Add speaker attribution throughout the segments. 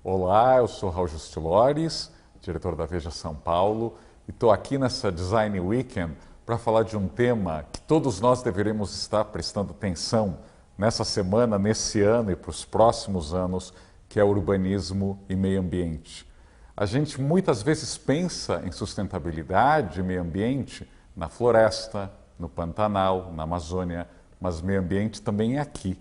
Speaker 1: Olá, eu sou Raul Justilores, diretor da Veja São Paulo, e estou aqui nessa Design Weekend para falar de um tema que todos nós deveremos estar prestando atenção nessa semana, nesse ano e para os próximos anos, que é urbanismo e meio ambiente. A gente muitas vezes pensa em sustentabilidade e meio ambiente na floresta, no Pantanal, na Amazônia, mas meio ambiente também é aqui.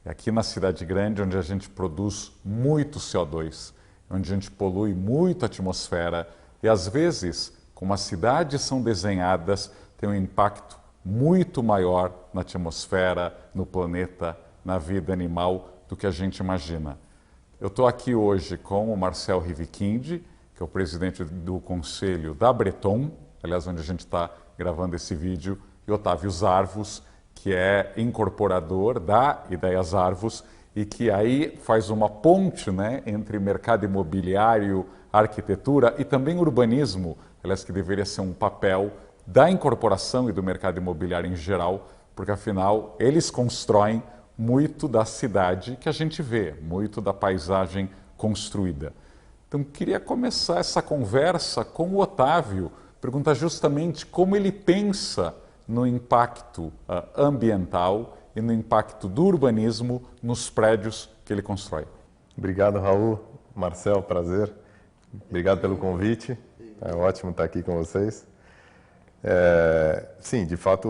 Speaker 1: É aqui na cidade grande onde a gente produz muito CO2, onde a gente polui muito a atmosfera e às vezes, como as cidades são desenhadas, tem um impacto muito maior na atmosfera, no planeta, na vida animal do que a gente imagina. Eu estou aqui hoje com o Marcel Riviquindi, que é o presidente do Conselho da Breton, aliás, onde a gente está gravando esse vídeo, e Otávio Zarvos, que é incorporador da Ideias Arvos e que aí faz uma ponte, né, entre mercado imobiliário, arquitetura e também urbanismo, aliás, que deveria ser um papel da incorporação e do mercado imobiliário em geral, porque afinal eles constroem muito da cidade que a gente vê, muito da paisagem construída. Então queria começar essa conversa com o Otávio, perguntar justamente como ele pensa no impacto ambiental e no impacto do urbanismo nos prédios que ele constrói.
Speaker 2: Obrigado, Raul. Marcel, prazer. Obrigado pelo convite. É ótimo estar aqui com vocês. Sim, de fato,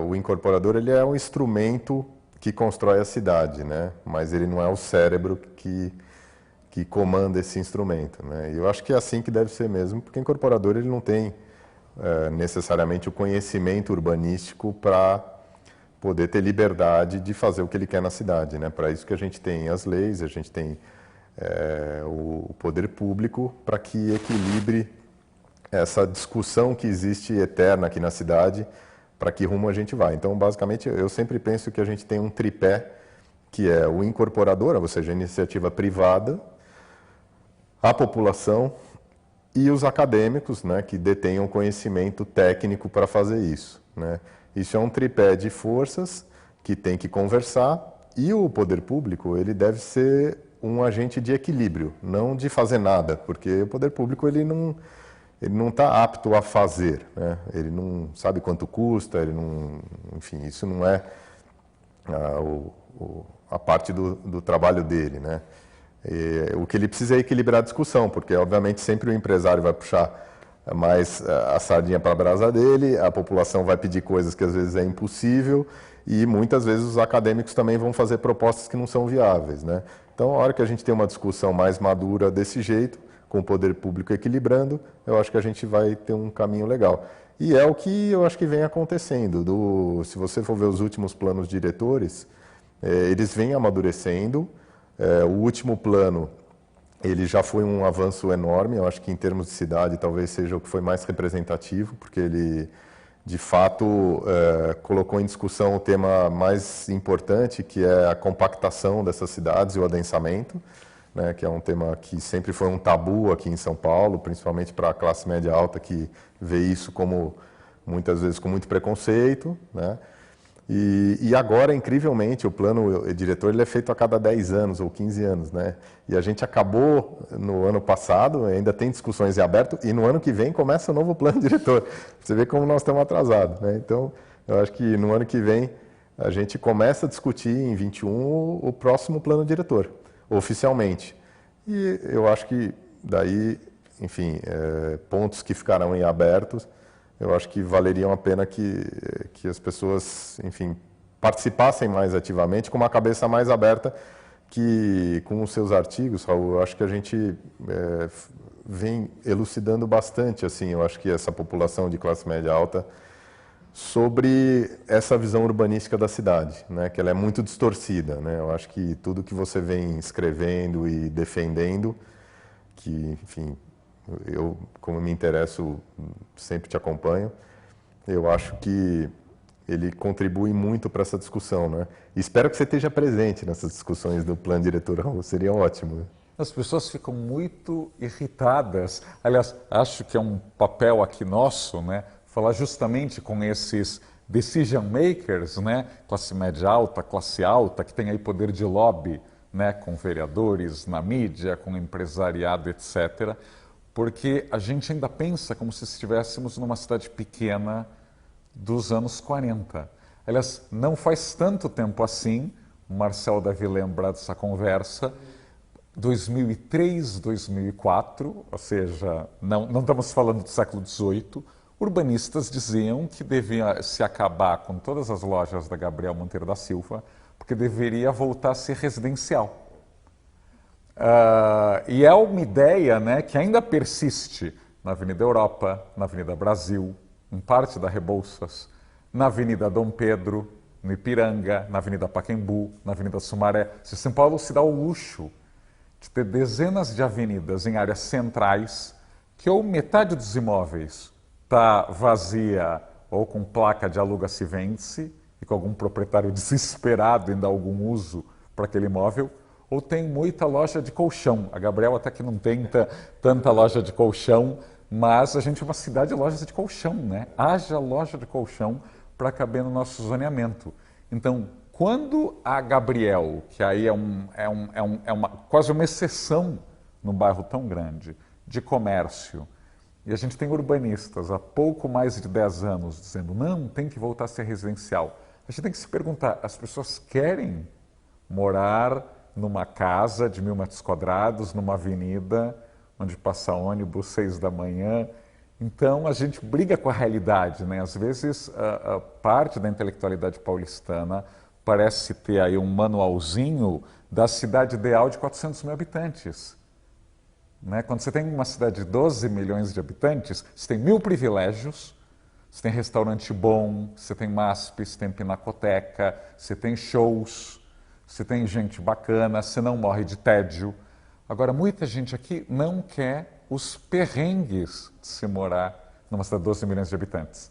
Speaker 2: o incorporador ele é um instrumento que constrói a cidade, né? Mas ele não é o cérebro que comanda esse instrumento, né? E eu acho que é assim que deve ser mesmo, porque o incorporador ele não tem necessariamente o conhecimento urbanístico para poder ter liberdade de fazer o que ele quer na cidade, né? Para isso que a gente tem as leis, a gente tem o poder público para que equilibre essa discussão que existe eterna aqui na cidade, para que rumo a gente vai. Então, basicamente, eu sempre penso que a gente tem um tripé, que é o incorporador, ou seja, a iniciativa privada, a população e os acadêmicos, né, que detenham conhecimento técnico para fazer isso, né? Isso é um tripé de forças que tem que conversar e o poder público ele deve ser um agente de equilíbrio, não de fazer nada, porque o poder público ele não está apto a fazer, né? Ele não sabe quanto custa, ele não, enfim, isso não é a parte do trabalho dele, né? O que ele precisa é equilibrar a discussão, porque obviamente sempre o empresário vai puxar mais a sardinha para a brasa dele, a população vai pedir coisas que às vezes é impossível e muitas vezes os acadêmicos também vão fazer propostas que não são viáveis, né? Então, a hora que a gente tem uma discussão mais madura desse jeito, com o poder público equilibrando, eu acho que a gente vai ter um caminho legal. E é o que eu acho que vem acontecendo. Se você for ver os últimos planos diretores, eles vêm amadurecendo. O último plano, ele já foi um avanço enorme, eu acho que em termos de cidade talvez seja o que foi mais representativo, porque ele, de fato, colocou em discussão o tema mais importante, que é a compactação dessas cidades e o adensamento, né, que é um tema que sempre foi um tabu aqui em São Paulo, principalmente para a classe média alta, que vê isso como, muitas vezes, com muito preconceito, né? E agora, incrivelmente, o plano diretor ele é feito a cada 10 anos ou 15 anos, né? E a gente acabou no ano passado, ainda tem discussões em aberto, e no ano que vem começa o novo plano diretor. Você vê como nós estamos atrasados, né? Então, eu acho que no ano que vem a gente começa a discutir, em 21, o próximo plano diretor, oficialmente. E eu acho que daí, enfim, pontos que ficarão em abertos, eu acho que valeriam a pena que as pessoas, enfim, participassem mais ativamente, com uma cabeça mais aberta, que com os seus artigos, Raul, eu acho que a gente vem elucidando bastante, assim, eu acho que essa população de classe média alta, sobre essa visão urbanística da cidade, né, que ela é muito distorcida, né? Eu acho que tudo que você vem escrevendo e defendendo, que, enfim, eu, como me interesso, sempre te acompanho, eu acho que ele contribui muito para essa discussão, né? E espero que você esteja presente nessas discussões do plano diretor, seria ótimo, né?
Speaker 1: As pessoas ficam muito irritadas. Aliás, acho que é um papel aqui nosso, né, falar justamente com esses decision makers, né, classe média alta, classe alta, que tem aí poder de lobby, né, com vereadores, na mídia, com empresariado, etc., porque a gente ainda pensa como se estivéssemos numa cidade pequena dos anos 40. Aliás, não faz tanto tempo assim, o Marcel deve lembrar dessa conversa, 2003, 2004, ou seja, não estamos falando do século XVIII, urbanistas diziam que devia se acabar com todas as lojas da Gabriel Monteiro da Silva, porque deveria voltar a ser residencial. E é uma ideia, né, que ainda persiste na Avenida Europa, na Avenida Brasil, em parte da Rebouças, na Avenida Dom Pedro, no Ipiranga, na Avenida Pacaembu, na Avenida Sumaré. Se São Paulo se dá o luxo de ter dezenas de avenidas em áreas centrais, que ou metade dos imóveis está vazia ou com placa de aluga-se vende-se, e com algum proprietário desesperado em dar algum uso para aquele imóvel, ou tem muita loja de colchão. A Gabriel até que não tem tanta loja de colchão, mas a gente é uma cidade de lojas de colchão, né? Haja loja de colchão para caber no nosso zoneamento. Então, quando a Gabriel, que aí é quase uma exceção num bairro tão grande, de comércio, e a gente tem urbanistas há pouco mais de 10 anos dizendo não, tem que voltar a ser residencial, a gente tem que se perguntar, as pessoas querem morar numa casa de 1.000 metros quadrados, numa avenida onde passa ônibus 6 da manhã? Então a gente briga com a realidade, né? Às vezes a parte da intelectualidade paulistana parece ter aí um manualzinho da cidade ideal de 400 mil habitantes. Né? Quando você tem uma cidade de 12 milhões de habitantes, você tem 1.000 privilégios, você tem restaurante bom, você tem MASP, você tem pinacoteca, você tem shows, você tem gente bacana, você não morre de tédio. Agora, muita gente aqui não quer os perrengues de se morar numa cidade de 12 milhões de habitantes.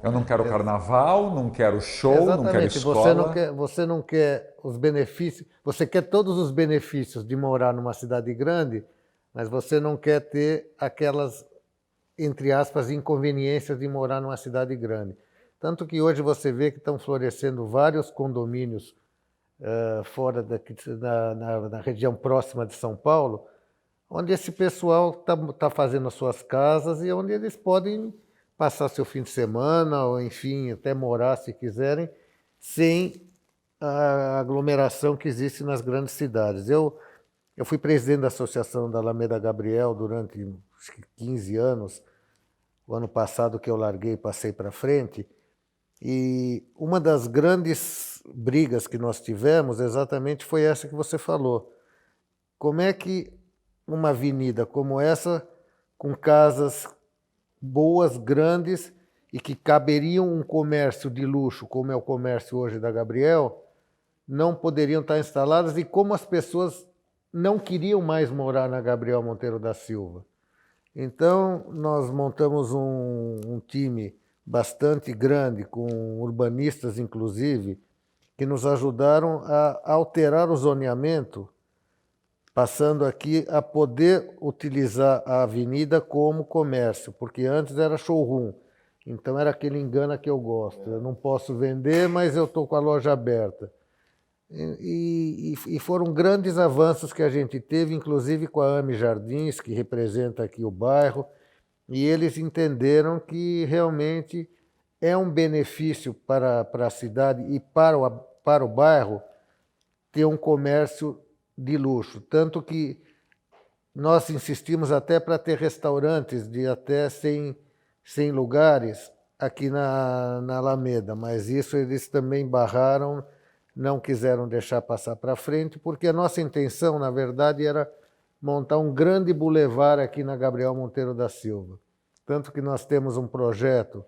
Speaker 1: Eu não quero carnaval, não quero show,
Speaker 3: Exatamente.
Speaker 1: não quero escola.
Speaker 3: Você não quer os benefícios, você quer todos os benefícios de morar numa cidade grande, mas você não quer ter aquelas, entre aspas, inconveniências de morar numa cidade grande. Tanto que hoje você vê que estão florescendo vários condomínios fora daqui, na região próxima de São Paulo, onde esse pessoal tá fazendo as suas casas e onde eles podem passar seu fim de semana, ou enfim, até morar se quiserem, sem a aglomeração que existe nas grandes cidades. Eu fui presidente da Associação da Alameda Gabriel durante acho que 15 anos, o ano passado que eu larguei e passei para frente, e uma das grandes brigas que nós tivemos exatamente foi essa que você falou. Como é que uma avenida como essa, com casas boas, grandes, e que caberiam um comércio de luxo, como é o comércio hoje da Gabriel, não poderiam estar instaladas e como as pessoas não queriam mais morar na Gabriel Monteiro da Silva. Então, nós montamos um time bastante grande, com urbanistas inclusive, que nos ajudaram a alterar o zoneamento, passando aqui a poder utilizar a avenida como comércio, porque antes era showroom. Então era aquele engana que eu gosto. Eu não posso vender, mas eu estou com a loja aberta. E foram grandes avanços que a gente teve, inclusive com a AME Jardins, que representa aqui o bairro, e eles entenderam que realmente é um benefício para a cidade e para o bairro ter um comércio de luxo. Tanto que nós insistimos até para ter restaurantes de até 100 lugares aqui na Alameda, mas isso eles também barraram, não quiseram deixar passar para frente, porque a nossa intenção, na verdade, era montar um grande bulevar aqui na Gabriel Monteiro da Silva. Tanto que nós temos um projeto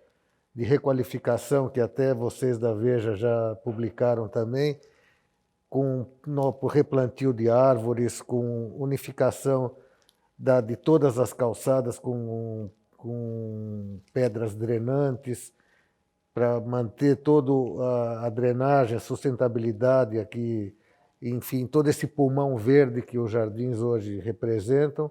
Speaker 3: de requalificação, que até vocês da Veja já publicaram também, com replantio de árvores, com unificação de todas as calçadas com pedras drenantes, para manter toda a drenagem, a sustentabilidade aqui, enfim, todo esse pulmão verde que os jardins hoje representam.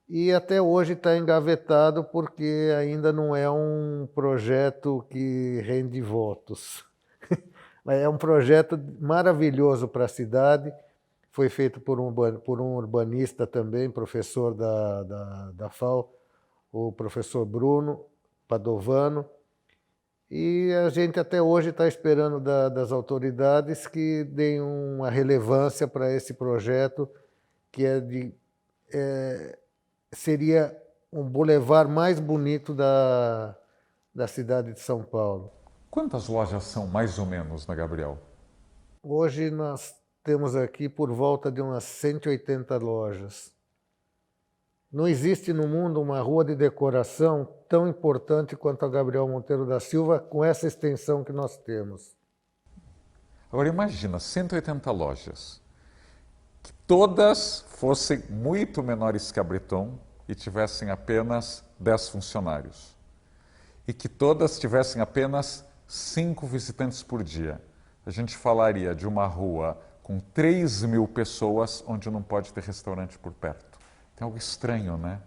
Speaker 3: e até hoje está engavetado porque ainda não é um projeto que rende votos. Mas é um projeto maravilhoso para a cidade, foi feito por um urbanista também, professor da FAO, o professor Bruno Padovano, e a gente até hoje está esperando das autoridades que deem uma relevância para esse projeto, que seria um bulevar mais bonito da cidade de São Paulo.
Speaker 1: Quantas lojas são mais ou menos, né, Gabriel?
Speaker 3: Hoje nós temos aqui por volta de umas 180 lojas. Não existe no mundo uma rua de decoração tão importante quanto a Gabriel Monteiro da Silva, com essa extensão que nós temos.
Speaker 1: Agora imagina, 180 lojas, que todas fossem muito menores que a Breton e tivessem apenas 10 funcionários. E que todas tivessem apenas 5 visitantes por dia. A gente falaria de uma rua com 3.000 pessoas onde não pode ter restaurante por perto. Tem algo estranho, né?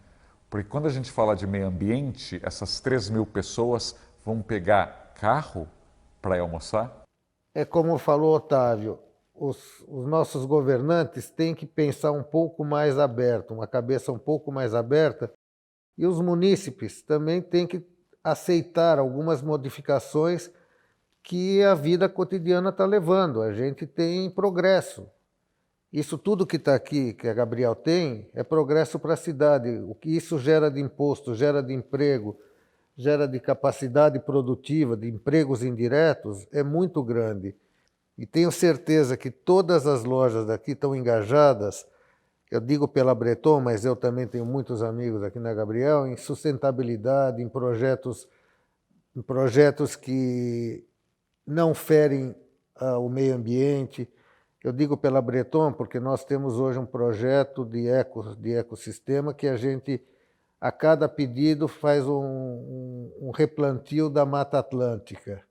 Speaker 1: Porque quando a gente fala de meio ambiente, essas 3.000 pessoas vão pegar carro para ir almoçar?
Speaker 3: É como falou Otávio, os nossos governantes têm que pensar um pouco mais aberto, uma cabeça um pouco mais aberta, e os munícipes também têm que aceitar algumas modificações que a vida cotidiana está levando. A gente tem progresso. Isso tudo que está aqui, que a Gabriel tem, é progresso para a cidade. O que isso gera de imposto, gera de emprego, gera de capacidade produtiva, de empregos indiretos, é muito grande. E tenho certeza que todas as lojas daqui estão engajadas, eu digo pela Breton, mas eu também tenho muitos amigos aqui na Gabriel, em sustentabilidade, em projetos que não ferem o meio ambiente. Eu digo pela Breton porque nós temos hoje um projeto de ecossistema que a gente, a cada pedido, faz um replantio da Mata Atlântica.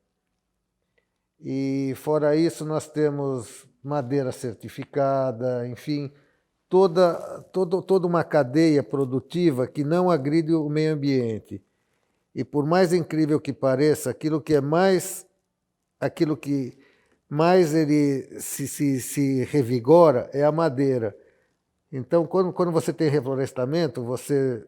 Speaker 3: E fora isso nós temos madeira certificada, enfim, toda uma cadeia produtiva que não agride o meio ambiente. E por mais incrível que pareça, aquilo que mais ele se revigora é a madeira. Então, quando você tem reflorestamento, você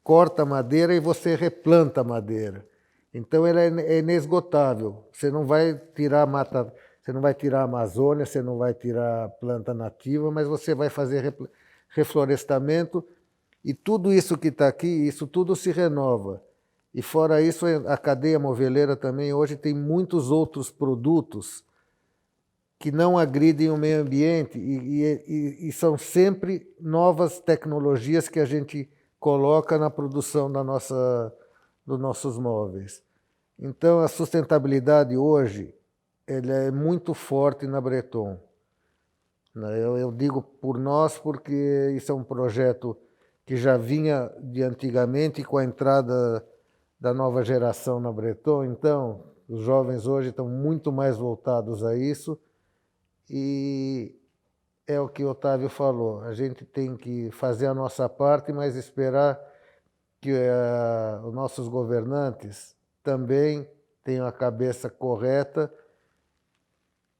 Speaker 3: corta a madeira e você replanta a madeira. Então, ela é inesgotável. Você não vai tirar mata, você não vai tirar a Amazônia, você não vai tirar a planta nativa, mas você vai fazer reflorestamento e tudo isso que está aqui, isso tudo se renova. E fora isso, a cadeia moveleira também hoje tem muitos outros produtos que não agridem o meio ambiente e são sempre novas tecnologias que a gente coloca na produção dos nossos móveis. Então, a sustentabilidade hoje ela é muito forte na Breton. Eu digo por nós porque isso é um projeto que já vinha de antigamente com a entrada da nova geração na Breton. Então, os jovens hoje estão muito mais voltados a isso e é o que o Otávio falou. A gente tem que fazer a nossa parte, mas esperar que os nossos governantes também tenham a cabeça correta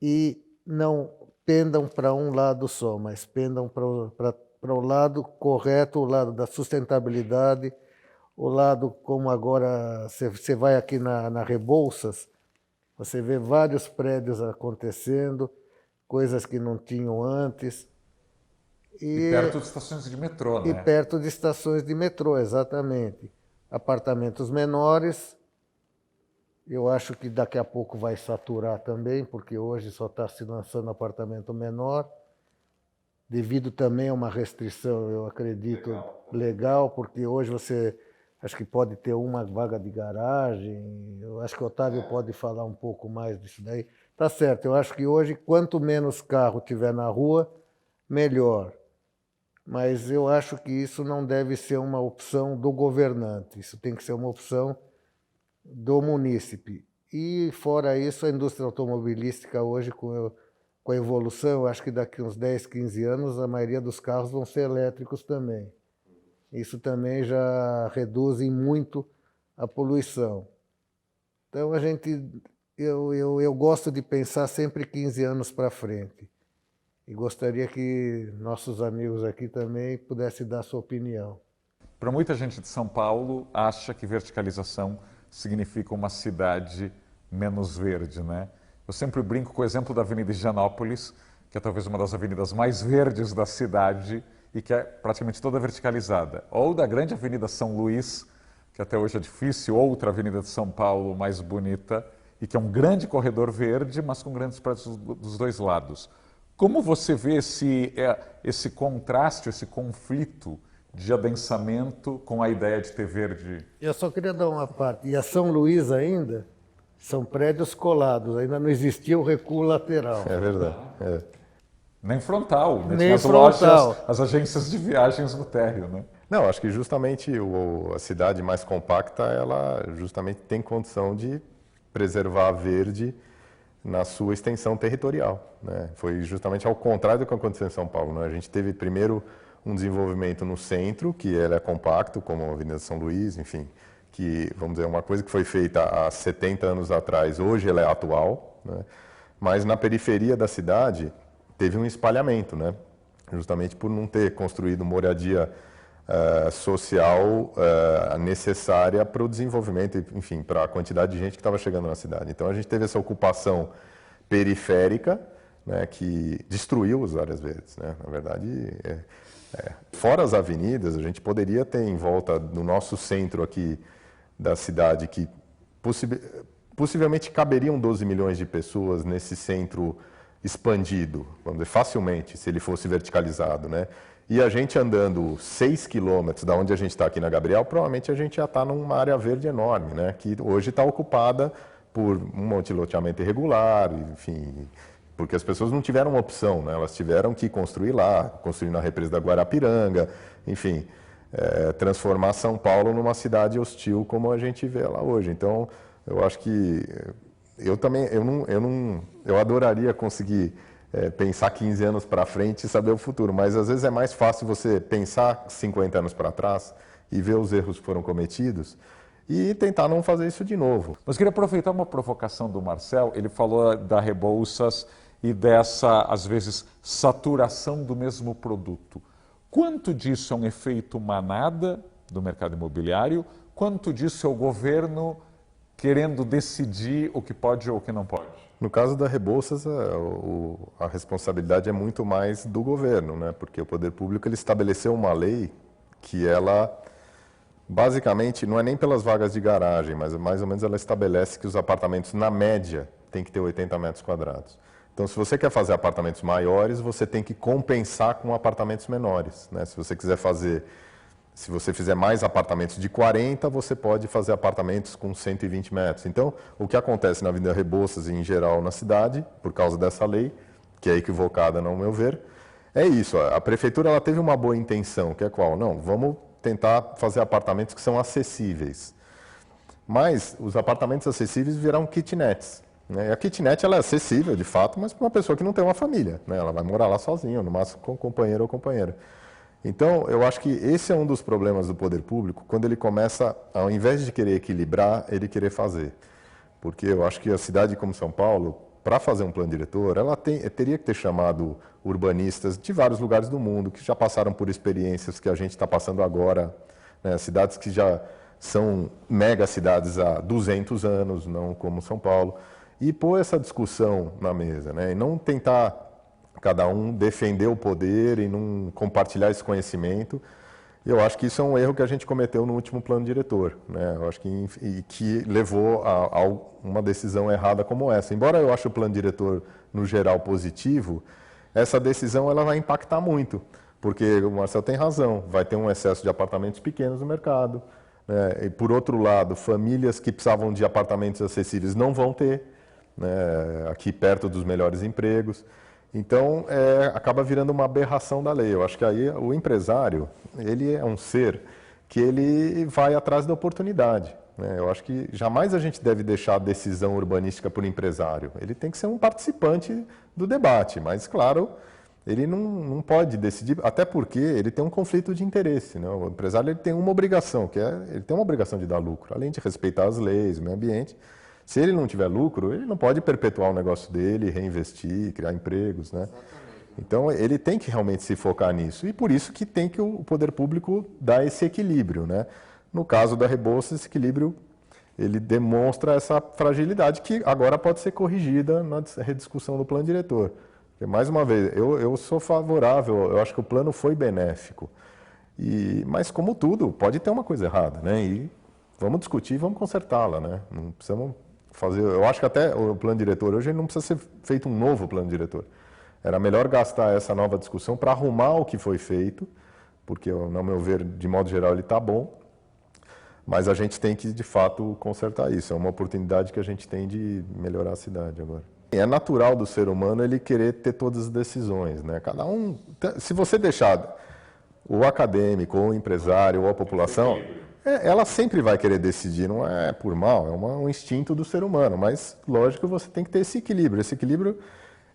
Speaker 3: e não pendam para um lado só, mas pendam para o lado correto, o lado da sustentabilidade, o lado como agora você vai aqui na Rebouças, você vê vários prédios acontecendo, coisas que não tinham antes.
Speaker 1: E perto de estações de metrô, né?
Speaker 3: E perto de estações de metrô, exatamente. Apartamentos menores. Eu acho que daqui a pouco vai saturar também, porque hoje só está se lançando apartamento menor, devido também a uma restrição, eu acredito, legal, porque hoje você acho que pode ter uma vaga de garagem. Eu acho que o Otávio pode falar um pouco mais disso daí. Tá certo, eu acho que hoje, quanto menos carro tiver na rua, melhor. Mas eu acho que isso não deve ser uma opção do governante, isso tem que ser uma opção do munícipe. E, fora isso, a indústria automobilística hoje, com a evolução, eu acho que daqui uns 10, 15 anos, a maioria dos carros vão ser elétricos também. Isso também já reduz em muito a poluição. Então, eu gosto de pensar sempre 15 anos para frente. E gostaria que nossos amigos aqui também pudessem dar sua opinião.
Speaker 1: Para muita gente de São Paulo, acha que verticalização significa uma cidade menos verde, né? Eu sempre brinco com o exemplo da Avenida Higienópolis, que é talvez uma das avenidas mais verdes da cidade e que é praticamente toda verticalizada. Ou da grande Avenida São Luís, que até hoje é difícil, outra avenida de São Paulo mais bonita, e que é um grande corredor verde, mas com grandes prédios dos dois lados. Como você vê esse contraste, esse conflito de adensamento com a ideia de ter verde?
Speaker 3: Eu só queria dar uma parte. E a São Luís ainda são prédios colados, ainda não existia o recuo lateral.
Speaker 2: É verdade. É.
Speaker 1: Nem frontal, né?
Speaker 3: Nem
Speaker 1: Tinha as
Speaker 3: frontal.
Speaker 1: lojas, as agências de viagens no térreo, né?
Speaker 2: Não, acho que justamente a cidade mais compacta, ela justamente tem condição de preservar verde na sua extensão territorial, né? Foi justamente ao contrário do que aconteceu em São Paulo, né? A gente teve primeiro um desenvolvimento no centro, que ele é compacto, como a Avenida São Luís, enfim, que, vamos dizer, uma coisa que foi feita há 70 anos atrás, hoje ela é atual, né? Mas na periferia da cidade teve um espalhamento, né? Justamente por não ter construído moradia social necessária para o desenvolvimento, enfim, para a quantidade de gente que estava chegando na cidade. Então a gente teve essa ocupação periférica, né, que destruiu as áreas verdes, né? Na verdade, fora as avenidas, a gente poderia ter em volta do nosso centro aqui da cidade, que possivelmente caberiam 12 milhões de pessoas nesse centro expandido, vamos dizer, facilmente, se ele fosse verticalizado, né? E a gente andando 6 quilômetros da onde a gente está aqui na Gabriel, provavelmente a gente já está numa área verde enorme, né? Que hoje está ocupada por um monte de loteamento irregular, enfim, porque as pessoas não tiveram uma opção, né? Elas tiveram que construir lá, construir na represa da Guarapiranga, enfim, transformar São Paulo numa cidade hostil como a gente vê lá hoje. Então, eu acho que eu adoraria conseguir pensar 15 anos para frente e saber o futuro, mas às vezes é mais fácil você pensar 50 anos para trás e ver os erros que foram cometidos e tentar não fazer isso de novo.
Speaker 1: Mas queria aproveitar uma provocação do Marcel, ele falou da Rebouças e dessa, às vezes, saturação do mesmo produto. Quanto disso é um efeito manada do mercado imobiliário? Quanto disso é o governo querendo decidir o que pode ou o que não pode?
Speaker 2: No caso da Rebouças, a responsabilidade é muito mais do governo, né? Porque o poder público ele estabeleceu uma lei que ela, basicamente, não é nem pelas vagas de garagem, mas mais ou menos ela estabelece que os apartamentos, na média, tem que ter 80 metros quadrados. Então, se você quer fazer apartamentos maiores, você tem que compensar com apartamentos menores, né? Se você fizer mais apartamentos de 40, você pode fazer apartamentos com 120 metros. Então, o que acontece na Avenida Rebouças e em geral na cidade, por causa dessa lei, que é equivocada, no meu ver, é isso. A prefeitura ela teve uma boa intenção, que é qual? Não, vamos tentar fazer apartamentos que são acessíveis. Mas os apartamentos acessíveis viraram kitnets, né? E a kitnet ela é acessível, de fato, mas para uma pessoa que não tem uma família, né? Ela vai morar lá sozinha, no máximo com companheiro ou companheira. Então, eu acho que esse é um dos problemas do poder público, quando ele começa, ao invés de querer equilibrar, ele querer fazer. Porque eu acho que a cidade como São Paulo, para fazer um plano diretor, ela teria que ter chamado urbanistas de vários lugares do mundo, que já passaram por experiências que a gente está passando agora, né? Cidades que já são mega cidades há 200 anos, não como São Paulo, e pôr essa discussão na mesa, né? E não tentar cada um defender o poder e não compartilhar esse conhecimento. Eu acho que isso é um erro que a gente cometeu no último plano diretor, né? Eu acho que levou a uma decisão errada como essa. Embora eu ache o plano diretor, no geral, positivo, essa decisão ela vai impactar muito, porque o Marcel tem razão, vai ter um excesso de apartamentos pequenos no mercado, né? E, por outro lado, famílias que precisavam de apartamentos acessíveis não vão ter, né? Aqui perto dos melhores empregos. Então, acaba virando uma aberração da lei. Eu acho que aí o empresário, ele é um ser que ele vai atrás da oportunidade, né? Eu acho que jamais a gente deve deixar a decisão urbanística para o empresário. Ele tem que ser um participante do debate, mas, claro, ele não pode decidir, até porque ele tem um conflito de interesse, né? O empresário ele tem uma obrigação, ele tem uma obrigação de dar lucro, além de respeitar as leis, o meio ambiente. Se ele não tiver lucro, ele não pode perpetuar o negócio dele, reinvestir, criar empregos, né? Então, ele tem que realmente se focar nisso. E por isso que tem que o poder público dar esse equilíbrio, né? No caso da Rebouças, esse equilíbrio ele demonstra essa fragilidade que agora pode ser corrigida na rediscussão do plano diretor. Porque, mais uma vez, eu sou favorável, eu acho que o plano foi benéfico. Mas, como tudo, pode ter uma coisa errada, né? E vamos discutir, vamos consertá-la, né? Não precisamos fazer... Eu acho que até o plano diretor hoje não precisa ser feito um novo plano diretor. Era melhor gastar essa nova discussão para arrumar o que foi feito, porque, no meu ver, de modo geral, ele está bom, mas a gente tem que, de fato, consertar isso. É uma oportunidade que a gente tem de melhorar a cidade agora. É natural do ser humano ele querer ter todas as decisões, né? Cada um, se você deixar o acadêmico, ou o empresário, ou a população, ela sempre vai querer decidir, não é por mal, é um instinto do ser humano, mas, lógico, você tem que ter esse equilíbrio. Esse equilíbrio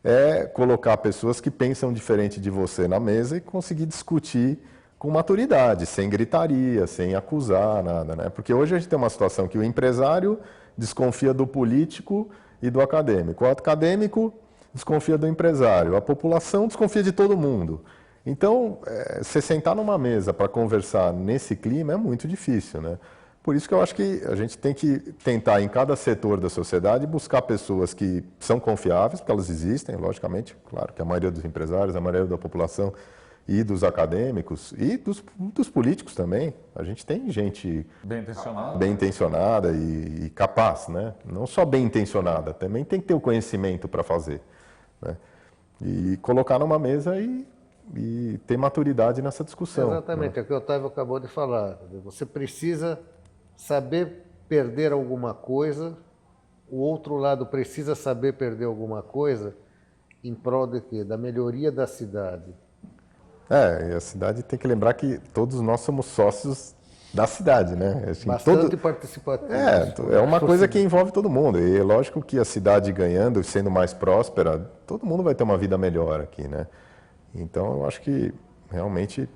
Speaker 2: é colocar pessoas que pensam diferente de você na mesa e conseguir discutir com maturidade, sem gritaria, sem acusar nada, né? Porque hoje a gente tem uma situação que o empresário desconfia do político e do acadêmico. O acadêmico desconfia do empresário. A população desconfia de todo mundo. Então, você sentar numa mesa para conversar nesse clima é muito difícil, né? Por isso que eu acho que a gente tem que tentar, em cada setor da sociedade, buscar pessoas que são confiáveis, porque elas existem, logicamente, claro que a maioria dos empresários, a maioria da população e dos acadêmicos e dos políticos também. A gente tem gente bem intencionada e capaz, né? Não só bem intencionada, também tem que ter o conhecimento para fazer, né? E colocar numa mesa e ter maturidade nessa discussão.
Speaker 3: Exatamente,
Speaker 2: né?
Speaker 3: é o que o Otávio acabou de falar. Você precisa saber perder alguma coisa, o outro lado precisa saber perder alguma coisa em prol de quê? Da melhoria da cidade.
Speaker 2: E a cidade tem que lembrar que todos nós somos sócios da cidade, né? Assim,
Speaker 3: Bastante participativo.
Speaker 2: É uma coisa que envolve todo mundo. E é lógico que a cidade ganhando, sendo mais próspera, todo mundo vai ter uma vida melhor aqui, né? Então, eu acho que realmente...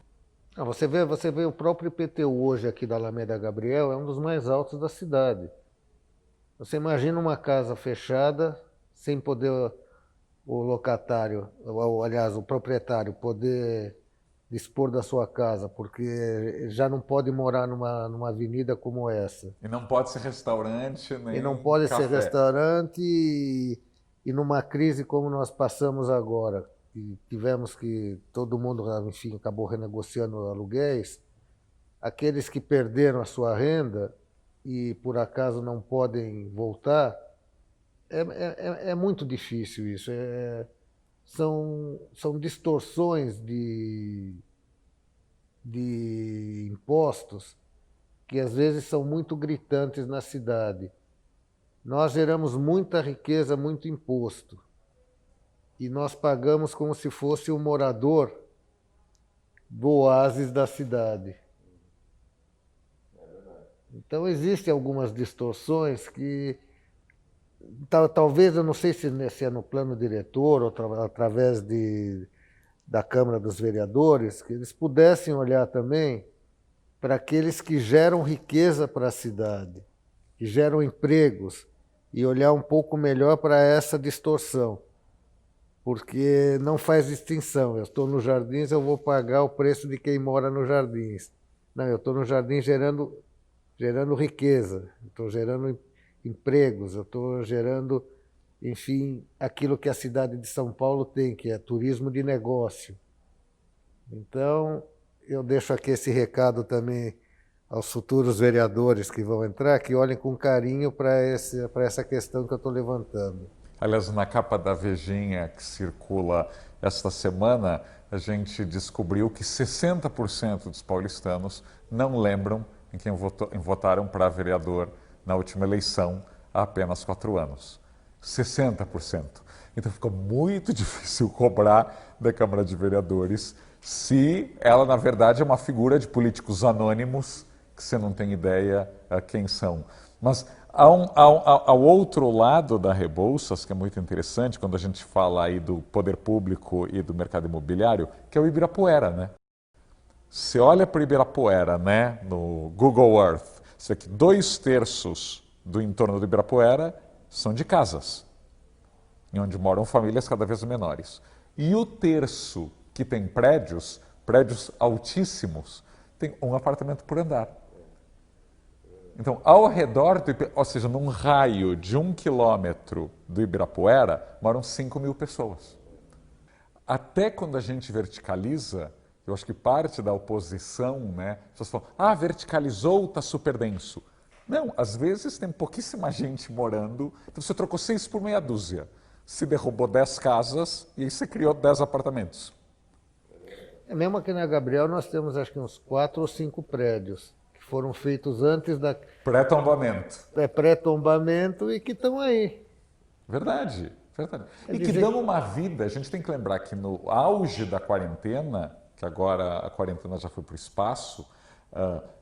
Speaker 3: Você vê o próprio IPTU hoje aqui da Alameda Gabriel, é um dos mais altos da cidade. Você imagina uma casa fechada, sem poder o locatário, ou, aliás, o proprietário, poder dispor da sua casa, porque já não pode morar numa avenida como essa.
Speaker 1: E não pode ser restaurante, nem
Speaker 3: E não pode
Speaker 1: café.
Speaker 3: ser restaurante e numa crise como nós passamos agora, que tivemos que todo mundo, enfim, acabou renegociando aluguéis, aqueles que perderam a sua renda e por acaso não podem voltar, é muito difícil isso. São distorções de impostos que às vezes são muito gritantes na cidade. Nós geramos muita riqueza, muito imposto. E nós pagamos como se fosse o morador do oásis da cidade. Então existem algumas distorções que talvez, eu não sei se é no plano diretor ou através da Câmara dos Vereadores, que eles pudessem olhar também para aqueles que geram riqueza para a cidade, que geram empregos, e olhar um pouco melhor para essa distorção, porque não faz distinção. Eu estou nos Jardins, eu vou pagar o preço de quem mora nos Jardins. Não, eu estou no Jardim gerando riqueza, estou gerando empregos, eu estou gerando, enfim, aquilo que a cidade de São Paulo tem, que é turismo de negócio. Então, eu deixo aqui esse recado também aos futuros vereadores que vão entrar, que olhem com carinho para essa questão que eu estou levantando.
Speaker 1: Aliás, na capa da Vejinha que circula esta semana, a gente descobriu que 60% dos paulistanos não lembram em quem votaram para vereador na última eleição há apenas 4 anos. 60%. Então fica muito difícil cobrar da Câmara de Vereadores se ela, na verdade, é uma figura de políticos anônimos que você não tem ideia quem são. Mas Ao outro lado da Rebouças, que é muito interessante, quando a gente fala aí do poder público e do mercado imobiliário, que é o Ibirapuera, né? Você olha para o Ibirapuera, né, no Google Earth, você vê que 2/3 do entorno do Ibirapuera são de casas, em onde moram famílias cada vez menores. E o terço que tem prédios altíssimos, tem um apartamento por andar. Então, ao redor, ou seja, num raio de 1 quilômetro do Ibirapuera, moram 5.000 pessoas. Até quando a gente verticaliza, eu acho que parte da oposição, né, as pessoas falam, verticalizou, está super denso. Não, às vezes tem pouquíssima gente morando, então você trocou 6 por meia dúzia. Se derrubou 10 casas e aí você criou 10 apartamentos.
Speaker 3: Mesmo aqui na Gabriel nós temos acho que uns 4 ou 5 prédios que foram feitos antes da...
Speaker 1: Pré-tombamento.
Speaker 3: Pré-tombamento e que estão aí.
Speaker 1: Verdade, verdade. E que dão uma vida, a gente tem que lembrar que no auge da quarentena, que agora a quarentena já foi para o espaço,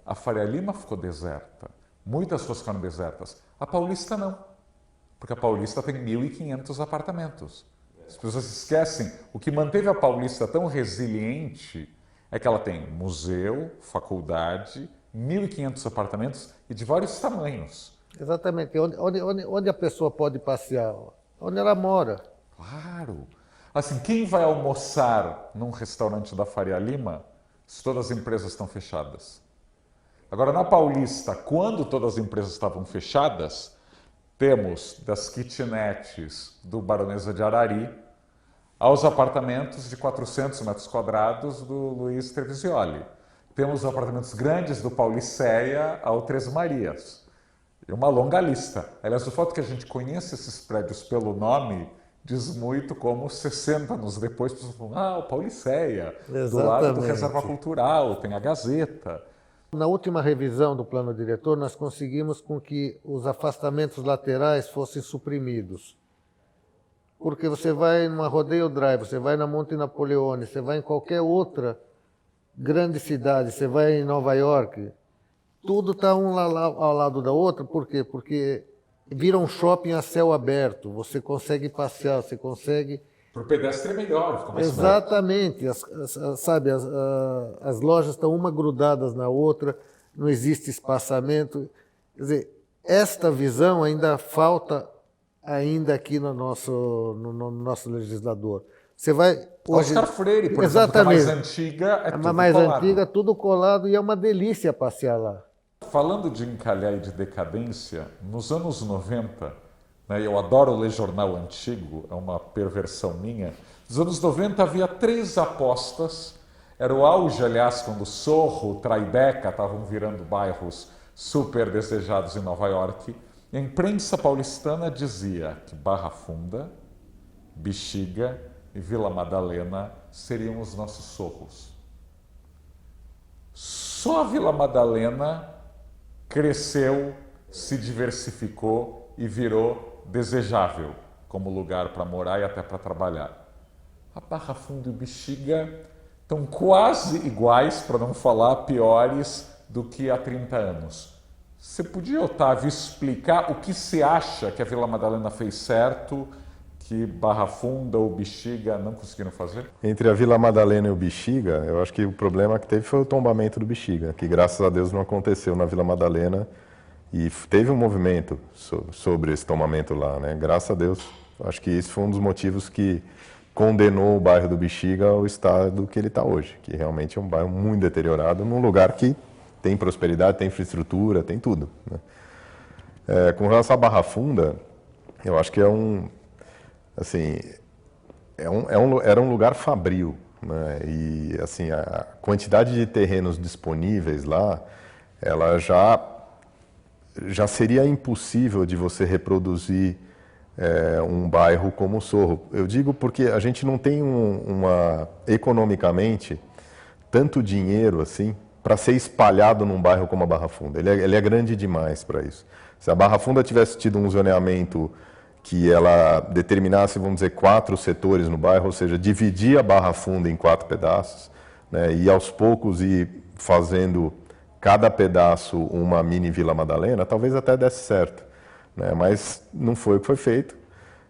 Speaker 1: a Faria Lima ficou deserta. Muitas ruas ficaram desertas. A Paulista não, porque a Paulista tem 1.500 apartamentos. As pessoas esquecem, o que manteve a Paulista tão resiliente é que ela tem museu, faculdade, 1.500 apartamentos e de vários tamanhos.
Speaker 3: Exatamente, onde a pessoa pode passear, onde ela mora.
Speaker 1: Claro. Assim, quem vai almoçar num restaurante da Faria Lima se todas as empresas estão fechadas? Agora, na Paulista, quando todas as empresas estavam fechadas, temos das kitnetes do Baronesa de Arari aos apartamentos de 400 metros quadrados do Luiz Trevisioli. Temos apartamentos grandes do Pauliceia ao Três Marias. É uma longa lista. Aliás, o fato que a gente conheça esses prédios pelo nome diz muito como 60 anos depois, pessoas falam, o Pauliceia, do lado do Reserva Cultural, tem a Gazeta.
Speaker 3: Na última revisão do plano diretor, nós conseguimos com que os afastamentos laterais fossem suprimidos. Porque você vai numa Rodeo Drive, você vai na Monte Napoleone, você vai em qualquer outra grande cidade, você vai em Nova York, tudo está um ao lado da outra. Por quê? Porque vira um shopping a céu aberto, você consegue passear, você consegue...
Speaker 1: Para o pedestre é melhor.
Speaker 3: Exatamente, as lojas estão uma grudadas na outra, não existe espaçamento. Quer dizer, esta visão ainda falta aqui no nosso legislador. Você vai
Speaker 1: hoje... Oscar Freire, por exemplo, que é mais antiga, é tudo
Speaker 3: mais
Speaker 1: colado.
Speaker 3: Antiga, tudo colado e é uma delícia passear lá.
Speaker 1: Falando de encalhar e de decadência, nos anos 90... Eu adoro ler jornal antigo, é uma perversão minha. Nos anos 90 havia 3 apostas. Era o auge, aliás, quando Sorro, Tribeca estavam virando bairros super desejados em Nova York. E a imprensa paulistana dizia que Barra Funda, Bexiga e Vila Madalena seriam os nossos Sorros. Só a Vila Madalena cresceu, se diversificou e virou desejável como lugar para morar e até para trabalhar. A Barra Funda e o Bexiga estão quase iguais, para não falar piores, do que há 30 anos. Você podia, Otávio, explicar o que você acha que a Vila Madalena fez certo, que Barra Funda ou Bexiga não conseguiram fazer?
Speaker 2: Entre a Vila Madalena e o Bexiga, eu acho que o problema que teve foi o tombamento do Bexiga, que graças a Deus não aconteceu na Vila Madalena. E teve um movimento sobre esse tombamento lá, né? Graças a Deus. Acho que esse foi um dos motivos que condenou o bairro do Bexiga ao estado que ele está hoje, que realmente é um bairro muito deteriorado, num lugar que tem prosperidade, tem infraestrutura, tem tudo, né? Com relação à Barra Funda, eu acho que era um lugar fabril, né? E assim, a quantidade de terrenos disponíveis lá, ela já seria impossível de você reproduzir um bairro como o Sorro. Eu digo porque a gente não tem economicamente tanto dinheiro assim para ser espalhado num bairro como a Barra Funda. Ele é grande demais para isso. Se a Barra Funda tivesse tido um zoneamento que ela determinasse, vamos dizer, 4 setores no bairro, ou seja, dividir a Barra Funda em 4 pedaços, né, e aos poucos ir fazendo cada pedaço uma mini Vila Madalena, talvez até desse certo. né? Mas não foi o que foi feito.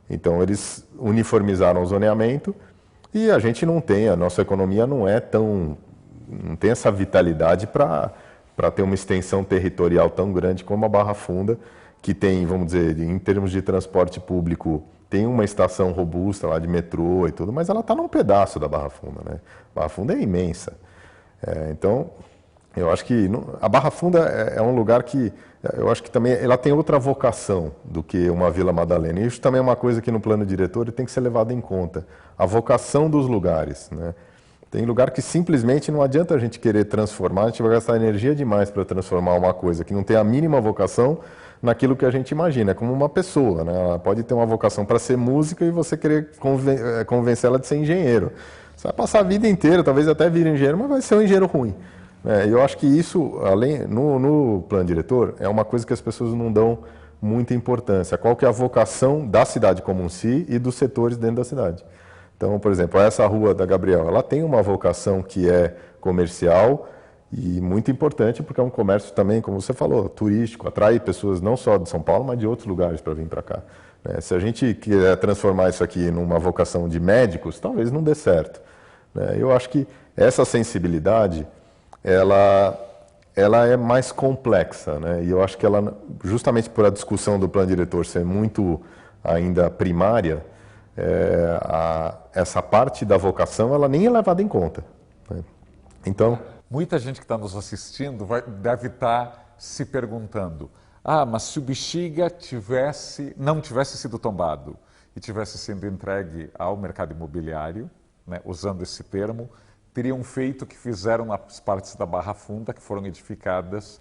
Speaker 2: Então eles uniformizaram o zoneamento e a gente não tem, a nossa economia não tem essa vitalidade para ter uma extensão territorial tão grande como a Barra Funda, que tem, vamos dizer, em termos de transporte público, tem uma estação robusta lá de metrô e tudo, mas ela está num pedaço da Barra Funda, né? A Barra Funda é imensa. Então, eu acho que a Barra Funda é um lugar que, eu acho que também ela tem outra vocação do que uma Vila Madalena. E isso também é uma coisa que no plano diretor tem que ser levado em conta. A vocação dos lugares, né? Tem lugar que simplesmente não adianta a gente querer transformar, a gente vai gastar energia demais para transformar uma coisa que não tem a mínima vocação naquilo que a gente imagina. É como uma pessoa, né? Ela pode ter uma vocação para ser música e você querer convencer ela de ser engenheiro. Você vai passar a vida inteira, talvez até vir engenheiro, mas vai ser um engenheiro ruim. Eu acho que isso, além no plano diretor, é uma coisa que as pessoas não dão muita importância. Qual que é a vocação da cidade como um si e dos setores dentro da cidade? Então, por exemplo, essa rua da Gabriel, ela tem uma vocação que é comercial e muito importante porque é um comércio também, como você falou, turístico, atrai pessoas não só de São Paulo, mas de outros lugares para vir para cá. Se a gente quiser transformar isso aqui numa vocação de médicos, talvez não dê certo. Eu acho que essa sensibilidade, ela é mais complexa, né? E eu acho que ela, justamente por a discussão do plano diretor ser muito ainda primária, essa parte da vocação ela nem é levada em conta, né? Então,
Speaker 1: muita gente que está nos assistindo deve estar se perguntando: mas se o Bexiga não tivesse sido tombado e tivesse sido entregue ao mercado imobiliário, né, usando esse termo, teriam feito o que fizeram nas partes da Barra Funda, que foram edificadas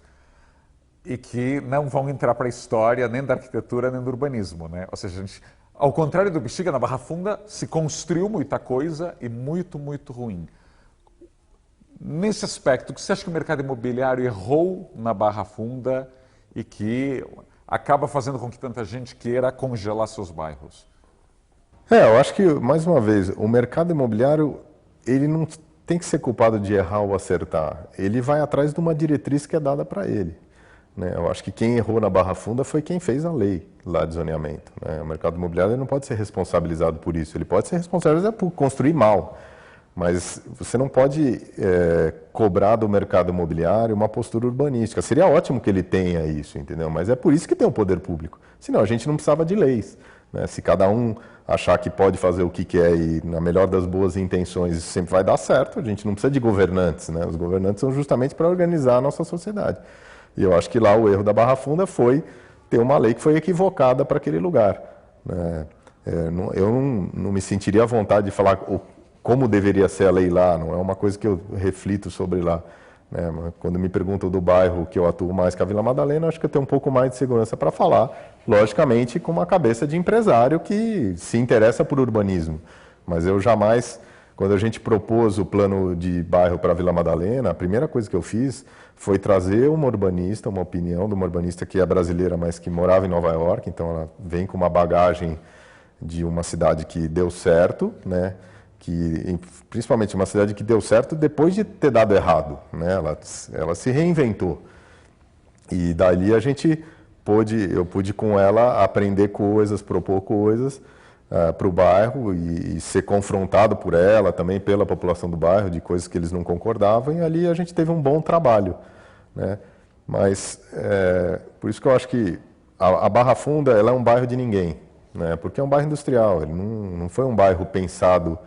Speaker 1: e que não vão entrar para a história nem da arquitetura nem do urbanismo, né? Ou seja, ao contrário do Bexiga, na Barra Funda se construiu muita coisa e muito, muito ruim. Nesse aspecto, o que você acha que o mercado imobiliário errou na Barra Funda e que acaba fazendo com que tanta gente queira congelar seus bairros?
Speaker 2: Eu acho que, mais uma vez, o mercado imobiliário, ele não tem que ser culpado de errar ou acertar. Ele vai atrás de uma diretriz que é dada para ele, né? Eu acho que quem errou na Barra Funda foi quem fez a lei lá de zoneamento, né? O mercado imobiliário não pode ser responsabilizado por isso. Ele pode ser responsabilizado por construir mal, mas você não pode cobrar do mercado imobiliário uma postura urbanística. Seria ótimo que ele tenha isso, entendeu? Mas é por isso que tem o poder público. Senão a gente não precisava de leis, né? Se cada um achar que pode fazer o que quer e na melhor das boas intenções isso sempre vai dar certo, a gente não precisa de governantes, né? Os governantes são justamente para organizar a nossa sociedade. E eu acho que lá o erro da Barra Funda foi ter uma lei que foi equivocada para aquele lugar, né? Eu não me sentiria à vontade de falar como deveria ser a lei lá, não é uma coisa que eu reflito sobre lá, né? Quando me perguntam do bairro que eu atuo mais que a Vila Madalena, acho que eu tenho um pouco mais de segurança para falar, logicamente com uma cabeça de empresário que se interessa por urbanismo. Mas eu jamais, quando a gente propôs o plano de bairro para a Vila Madalena, a primeira coisa que eu fiz foi trazer uma urbanista, uma opinião de uma urbanista que é brasileira, mas que morava em Nova York, então ela vem com uma bagagem de uma cidade que deu certo, né? Principalmente uma cidade que deu certo depois de ter dado errado, né? Ela se reinventou. E dali eu pude com ela aprender coisas, propor coisas para o bairro e ser confrontado por ela, também pela população do bairro, de coisas que eles não concordavam, e ali a gente teve um bom trabalho, né? Mas por isso que eu acho que a Barra Funda ela é um bairro de ninguém, né? Porque é um bairro industrial, ele não foi um bairro pensado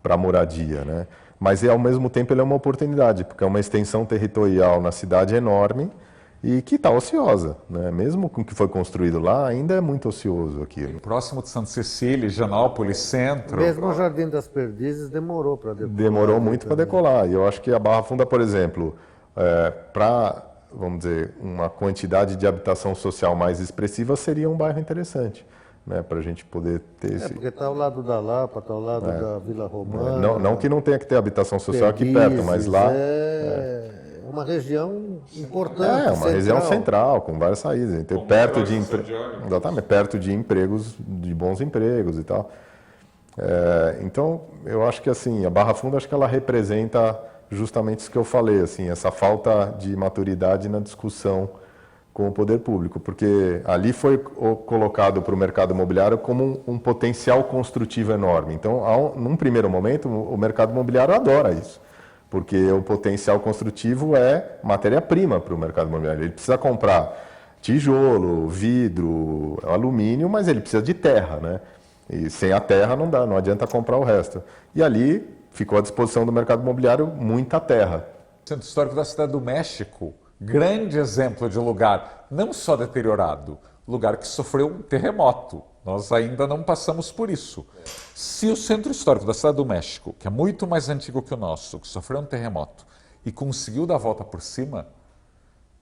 Speaker 2: para moradia, né? Mas ao mesmo tempo ele é uma oportunidade, porque é uma extensão territorial na cidade enorme e que está ociosa, né? Mesmo com o que foi construído lá, ainda é muito ocioso aquilo.
Speaker 1: Próximo de Santa Cecília, Higienópolis, centro.
Speaker 3: Mesmo o Jardim das Perdizes demorou para decolar.
Speaker 2: Demorou muito para decolar. E eu acho que a Barra Funda, por exemplo, para, vamos dizer, uma quantidade de habitação social mais expressiva, seria um bairro interessante, né, para a gente poder ter
Speaker 3: porque está ao lado da Lapa, está ao lado da Vila Romana.
Speaker 2: Não que não tenha que ter habitação social aqui perto, mas lá...
Speaker 3: uma região importante.
Speaker 2: Uma região central, com várias saídas. Então, perto de empregos, de bons empregos e tal. Então, eu acho que assim, a Barra Funda, acho que ela representa justamente isso que eu falei, assim, essa falta de maturidade na discussão com o poder público, porque ali foi colocado para o mercado imobiliário como um potencial construtivo enorme. Então, num primeiro momento, o mercado imobiliário adora isso, porque o potencial construtivo é matéria-prima para o mercado imobiliário. Ele precisa comprar tijolo, vidro, alumínio, mas ele precisa de terra, né? E sem a terra não dá, não adianta comprar o resto. E ali ficou à disposição do mercado imobiliário muita terra.
Speaker 1: Centro Histórico da Cidade do México, grande exemplo de lugar não só deteriorado, lugar que sofreu um terremoto. Nós ainda não passamos por isso. Se o Centro Histórico da Cidade do México, que é muito mais antigo que o nosso, que sofreu um terremoto e conseguiu dar a volta por cima,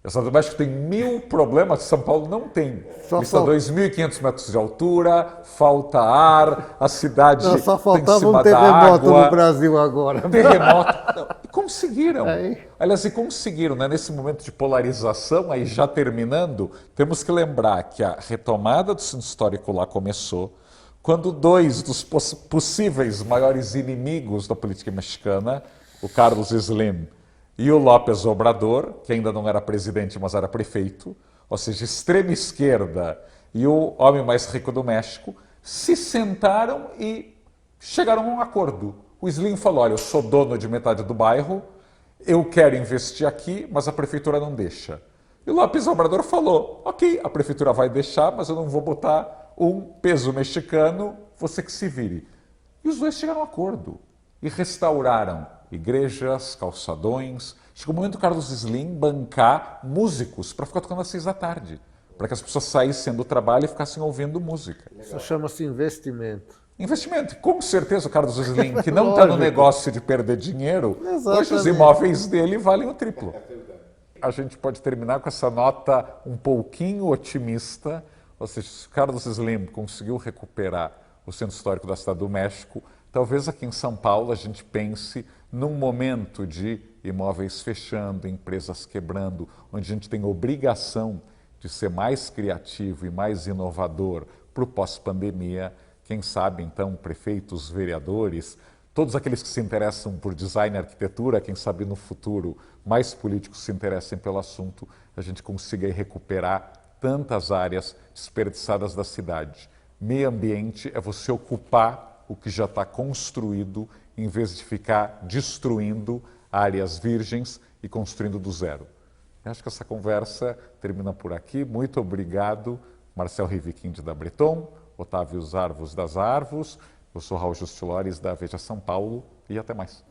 Speaker 1: a Cidade do México tem 1000 problemas que São Paulo não tem. Está a 2.500 metros de altura, falta ar, a cidade
Speaker 3: não, só faltava
Speaker 1: em cima
Speaker 3: um terremoto
Speaker 1: da água.
Speaker 3: No Brasil agora.
Speaker 1: Terremoto. Não, e conseguiram.
Speaker 3: Aí.
Speaker 1: Aliás, e conseguiram, né? Nesse momento de polarização, aí já terminando, temos que lembrar que a retomada do centro histórico lá começou quando 2 dos possíveis maiores inimigos da política mexicana, o Carlos Slim e o López Obrador, que ainda não era presidente, mas era prefeito, ou seja, extrema esquerda e o homem mais rico do México, se sentaram e chegaram a um acordo. O Slim falou, olha, eu sou dono de metade do bairro, eu quero investir aqui, mas a prefeitura não deixa. E o López Obrador falou, ok, a prefeitura vai deixar, mas eu não vou botar um peso mexicano, você que se vire. E os dois chegaram a um acordo e restauraram igrejas, calçadões. Chegou o momento do Carlos Slim bancar músicos para ficar tocando às 6 da tarde, para que as pessoas saíssem do trabalho e ficassem ouvindo música.
Speaker 3: Isso chama-se investimento.
Speaker 1: Investimento. Com certeza o Carlos Slim, que não está no negócio de perder dinheiro,
Speaker 3: exatamente.
Speaker 1: Hoje os imóveis dele valem o triplo. A gente pode terminar com essa nota um pouquinho otimista, ou seja, se o Carlos Slim conseguiu recuperar o Centro Histórico da Cidade do México, talvez aqui em São Paulo a gente pense num momento de imóveis fechando, empresas quebrando, onde a gente tem obrigação de ser mais criativo e mais inovador para o pós-pandemia. Quem sabe, então, prefeitos, vereadores, todos aqueles que se interessam por design e arquitetura, quem sabe no futuro mais políticos se interessem pelo assunto, a gente consiga recuperar tantas áreas desperdiçadas da cidade. Meio ambiente é você ocupar o que já está construído, em vez de ficar destruindo áreas virgens e construindo do zero. Eu acho que essa conversa termina por aqui. Muito obrigado, Marcel Riviquinde da Breton, Otávio Zarvos das Arvos. Eu sou Raul Justilores da Veja São Paulo e até mais.